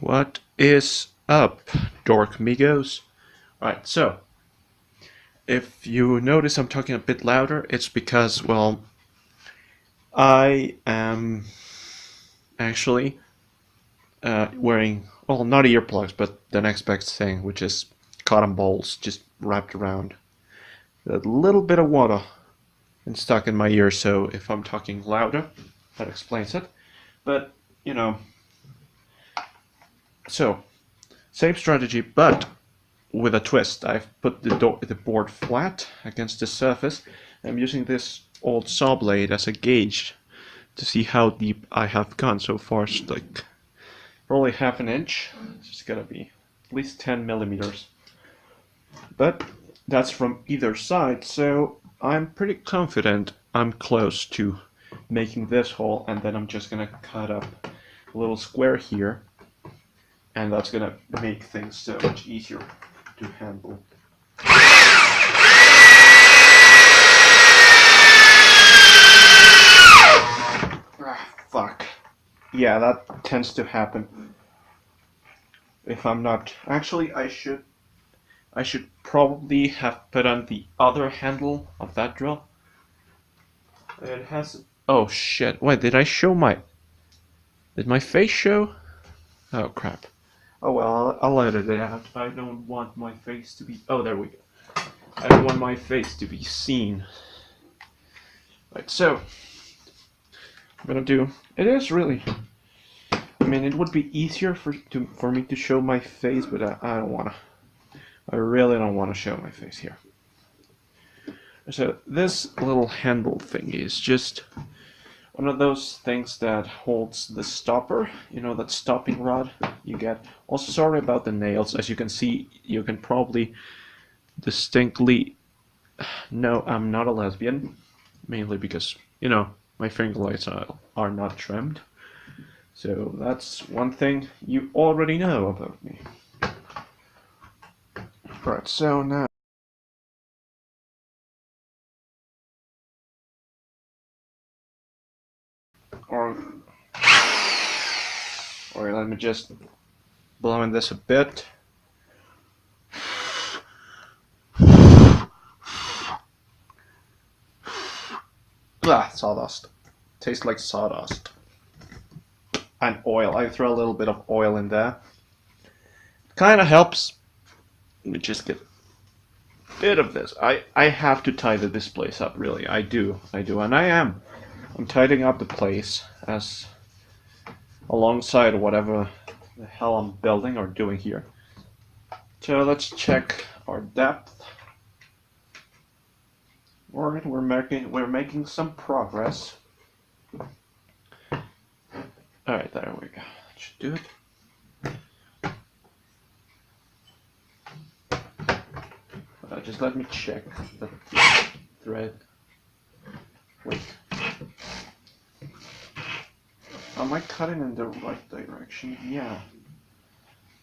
What is up, dork amigos? Alright, so if you notice I'm talking a bit louder, it's because, well, I am actually wearing, well, not earplugs, but the next best thing, which is cotton balls just wrapped around a little bit of water and stuck in my ear, so if I'm talking louder, that explains it. But, you know, so, same strategy, but with a twist. I've put the board flat against the surface. I'm using this old saw blade as a gauge to see how deep I have gone so far. It's like probably half an inch. It's gotta be at least 10 millimeters. But that's from either side, so I'm pretty confident I'm close to making this hole, and then I'm just gonna cut up a little square here, and that's gonna make things so much easier to handle. Fuck. Yeah, that tends to happen. If I'm not... Actually, I should probably have put on the other handle of that drill. It has... Oh shit. Wait, did I show my... Did my face show? Oh crap. Oh well, I'll edit it out. I don't want my face to be... Oh, there we go. I don't want my face to be seen. Right, so... I'm gonna do... It is really... I mean, it would be easier for me to show my face, but I don't wanna. I really don't want to show my face here. So this little handle thing is just one of those things that holds the stopper, you know, that stopping rod you get. Also, sorry about the nails. As you can see, you can probably distinctly... No, I'm not a lesbian, mainly because, you know, my finger lights are not trimmed. So that's one thing you already know about me. Right, so now... Or let me just blow in this a bit. Ah, sawdust. Tastes like sawdust. And oil. I throw a little bit of oil in there. Kind of helps. Let me just get a bit of this. I have to tidy this place up, really. I do. And I am. I'm tidying up the place as alongside whatever the hell I'm building or doing here. So let's check our depth. Alright, we're making some progress. Alright, there we go. That should do it. Just let me check the thread. Wait. Am I cutting in the right direction? Yeah.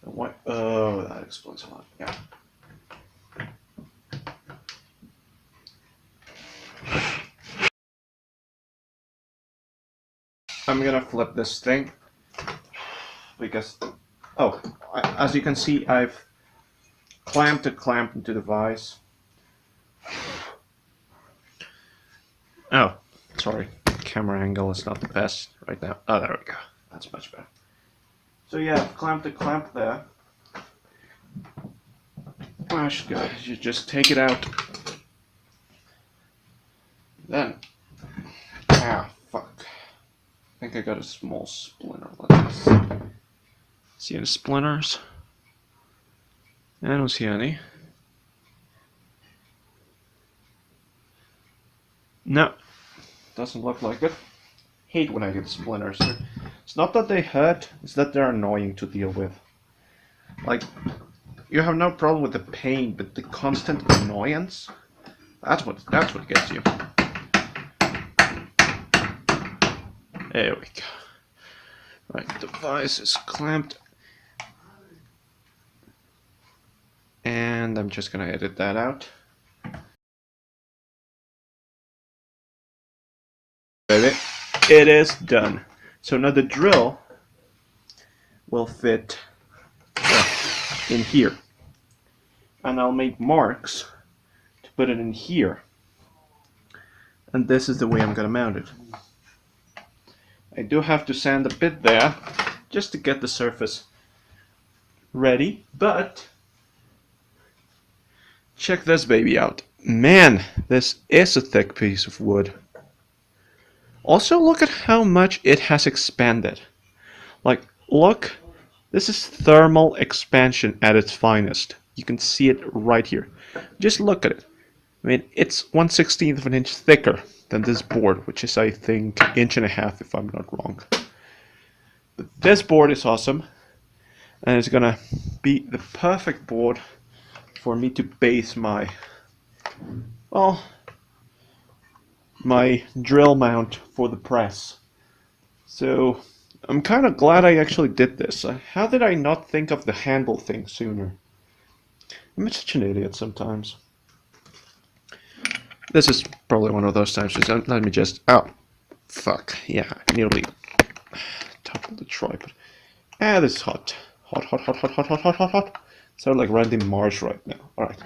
What? Oh, that explains a lot. Yeah. I'm gonna flip this thing because, oh, as you can see, I've clamped the clamp into the vise. Oh, sorry, camera angle is not the best right now. Oh, there we go. That's much better. So yeah, I've clamped the clamp there. I should go. You just take it out. Then, ah, fuck. I think I got a small splinter. Let's see any splinters. I don't see any. No, doesn't look like it. Hate when I get splinters. It's not that they hurt, it's that they're annoying to deal with. Like, you have no problem with the pain, but the constant annoyance, that's what gets you. There we go. Right, the vise is clamped. And I'm just gonna edit that out. It is done. So now the drill will fit in here. And I'll make marks to put it in here. And this is the way I'm gonna mount it. I do have to sand a bit there just to get the surface ready, but check this baby out. Man, this is a thick piece of wood. Also, look at how much it has expanded. Like, look, this is thermal expansion at its finest. You can see it right here. Just look at it. I mean, it's 1/16 of an inch thicker than this board, which is, I think, 1.5 inches if I'm not wrong. But this board is awesome, and it's gonna be the perfect board for me to base my, well, my drill mount for the press. So I'm kind of glad I actually did this. How did I not think of the handle thing sooner? I'm such an idiot sometimes. This is probably one of those times. Just let me just. Oh, fuck. Yeah, I nearly toppled the tripod. Ah, this is hot. Hot, hot, hot, hot, hot, hot, hot, hot, hot. Sound like Randy Marsh right now. Alright.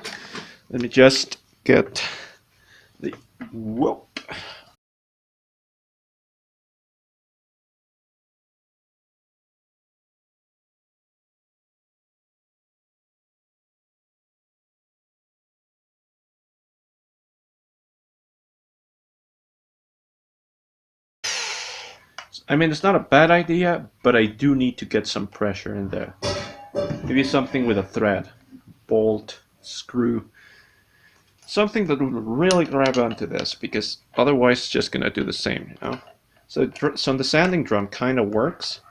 Let me just get the. Whoop. I mean, it's not a bad idea, but I do need to get some pressure in there. Maybe something with a thread, bolt, screw, something that would really grab onto this, because otherwise it's just gonna do the same, you know? So the sanding drum kind of works.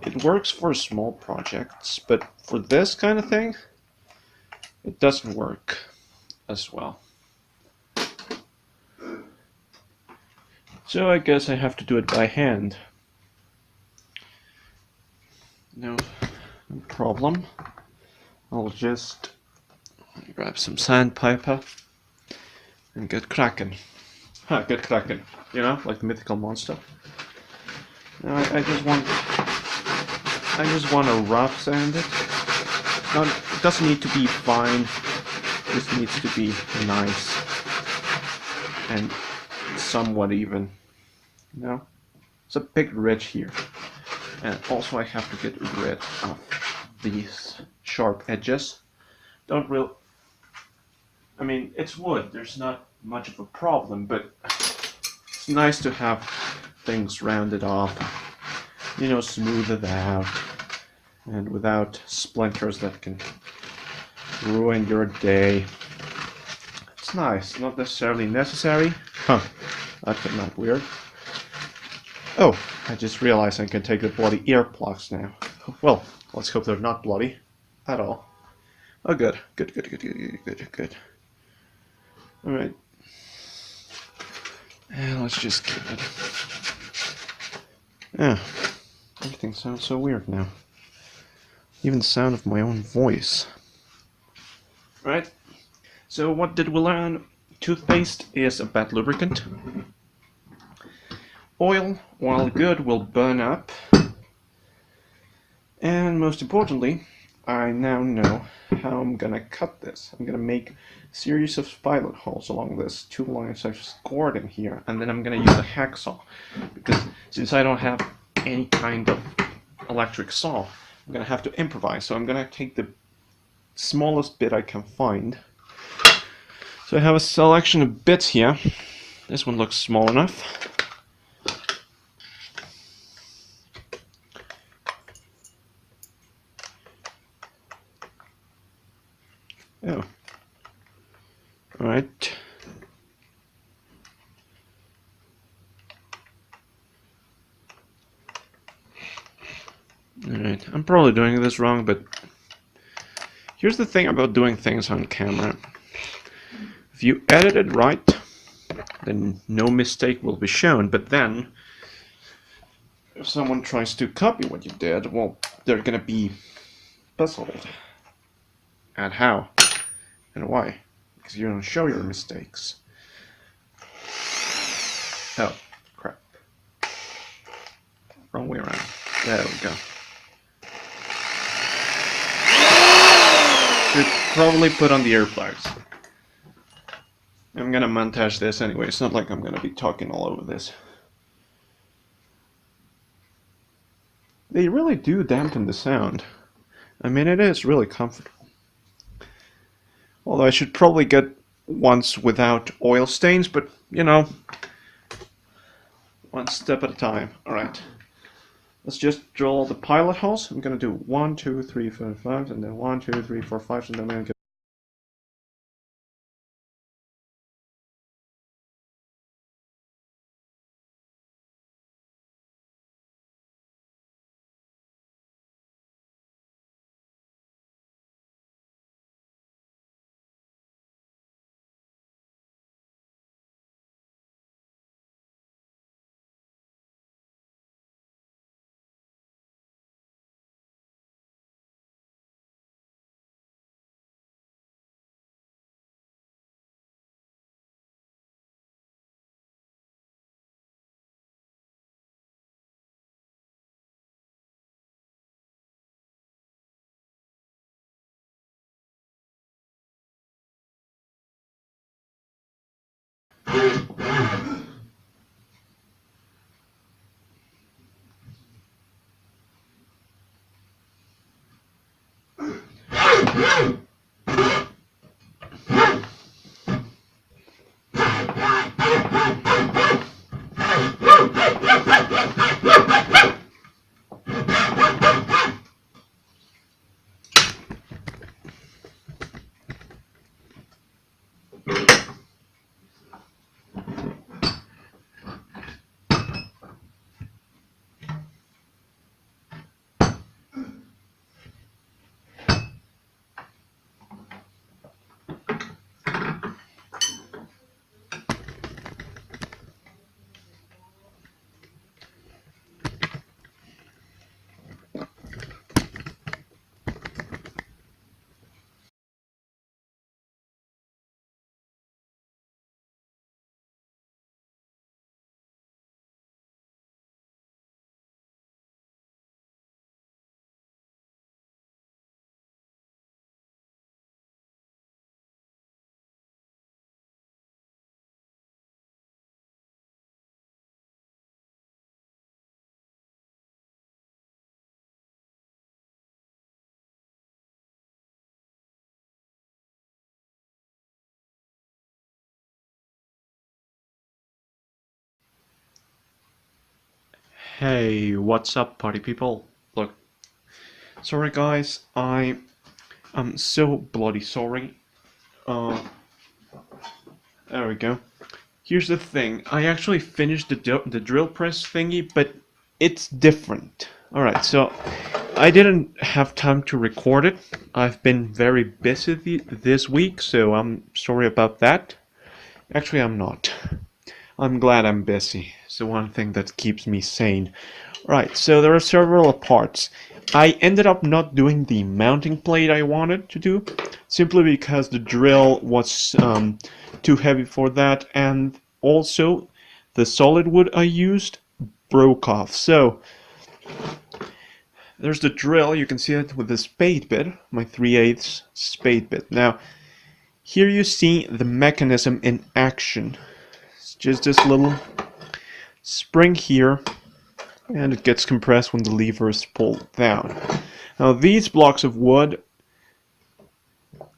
It works for small projects, but for this kind of thing, it doesn't work as well. So I guess I have to do it by hand. No problem. I'll just grab some sandpaper and get cracking. Get cracking. You know, like the mythical monster. No, I just want to rough sand it. No, it doesn't need to be fine. It just needs to be nice and somewhat even. You know, it's a big ridge here, and also I have to get rid of these sharp edges. Don't real. I mean, it's wood. There's not much of a problem, but it's nice to have things rounded off. You know, smooth it out, and without splinters that can ruin your day. It's nice, not necessarily necessary. Huh, that came out weird. Oh, I just realized I can take the bloody earplugs now. Well, let's hope they're not bloody at all. Oh, good. Good, good, good, good, good, good. Alright. And let's just keep it. Yeah, everything sounds so weird now. Even the sound of my own voice. Right? So what did we learn? Toothpaste is a bad lubricant. Oil, while good, will burn up. And most importantly, I now know how I'm gonna cut this. I'm gonna make a series of pilot holes along this 2 lines I've scored in here, and then I'm gonna use a hacksaw, because since I don't have any kind of electric saw, I'm gonna have to improvise. So I'm gonna take the smallest bit I can find. So I have a selection of bits here. This one looks small enough. Oh. Alright. Alright, I'm probably doing this wrong, but here's the thing about doing things on camera. If you edit it right, then no mistake will be shown, but then if someone tries to copy what you did, well, they're gonna be puzzled at how and why, because you don't show your mistakes. Oh, crap. Wrong way around. There we go. should probably put on the ear plugs. I'm gonna montage this anyway, it's not like I'm gonna be talking all over this. They really do dampen the sound. I mean, it is really comfortable. Although I should probably get ones without oil stains, but you know, one step at a time. Alright. Let's just drill all the pilot holes. I'm gonna do 1, 2, 3, 4, 5, and then 1, 2, 3, 4, 5, and then I'm gonna get. Hey, what's up, party people? Look, sorry guys, I'm so bloody sorry. There we go. Here's the thing, I actually finished the drill press thingy, but it's different. Alright, so I didn't have time to record it. I've been very busy this week, so I'm sorry about that. Actually, I'm not. I'm glad I'm busy. It's the one thing that keeps me sane. Right, so there are several parts. I ended up not doing the mounting plate I wanted to do, simply because the drill was too heavy for that, and also the solid wood I used broke off. So there's the drill, you can see it with the spade bit, my 3/8 spade bit. Now, here you see the mechanism in action. It's just this little spring here, and it gets compressed when the lever is pulled down. Now these blocks of wood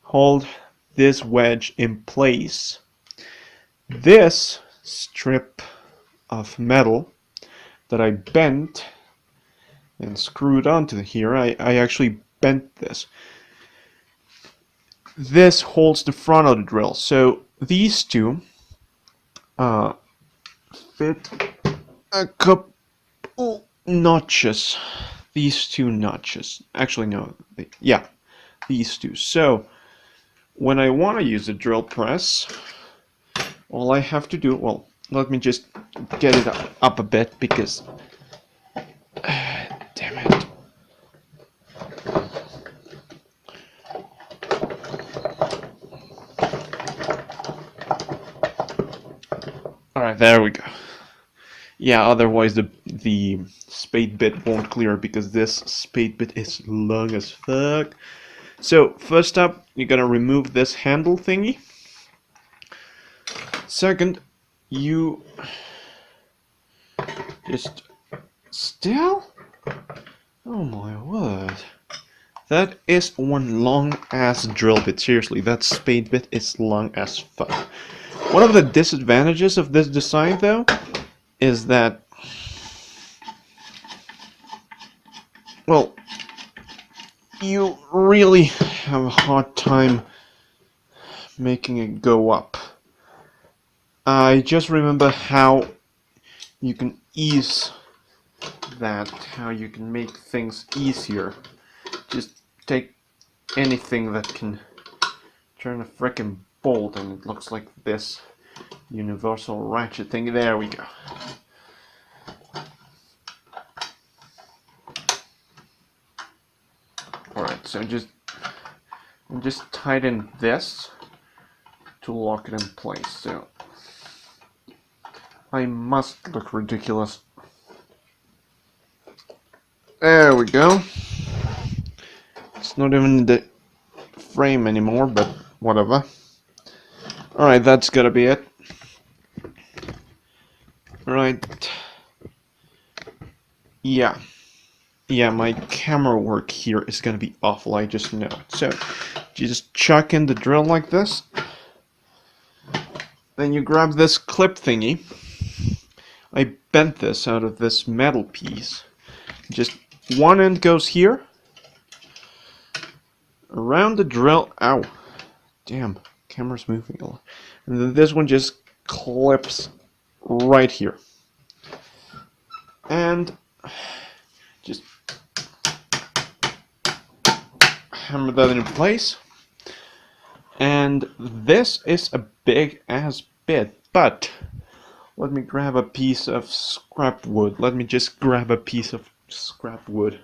hold this wedge in place. This strip of metal that I bent and screwed onto here, I actually bent this. This holds the front of the drill, so these two fit a couple notches. These two notches. Actually, no. Yeah, these two. So, when I want to use the drill press, all I have to do, well, let me just get it up a bit because, damn it. Alright, there we go. Yeah, otherwise the spade bit won't clear because this spade bit is long as fuck. So first up, you're gonna remove this handle thingy. Second, you just still. Oh my word! That is one long ass drill bit. Seriously, that spade bit is long as fuck. One of the disadvantages of this design, though, is that, well, you really have a hard time making it go up. I just remember how you can ease that, how you can make things easier. Just take anything that can turn a frickin' bolt and it looks like this universal ratchet thing. There we go. Alright, so just tighten this to lock it in place. So I must look ridiculous. There we go. It's not even in the frame anymore, but whatever. Alright, that's gotta be it. Right. Yeah, my camera work here is gonna be awful, I just know. So, you just chuck in the drill like this. Then you grab this clip thingy. I bent this out of this metal piece. Just one end goes here. Around the drill. Ow. Damn, camera's moving a lot. And then this one just clips right here. And just hammer that in place. And this is a big ass bit, but let me grab a piece of scrap wood. Let me just grab a piece of scrap wood.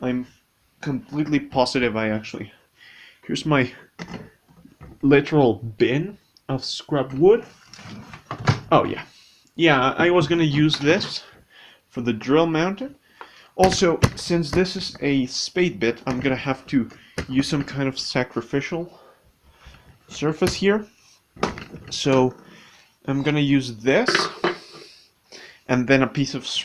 I'm completely positive I actually... Here's my literal bin of scrap wood. Oh yeah. Yeah, I was gonna use this for the drill mounted. Also, since this is a spade bit, I'm gonna have to use some kind of sacrificial surface here. So I'm gonna use this and then a piece of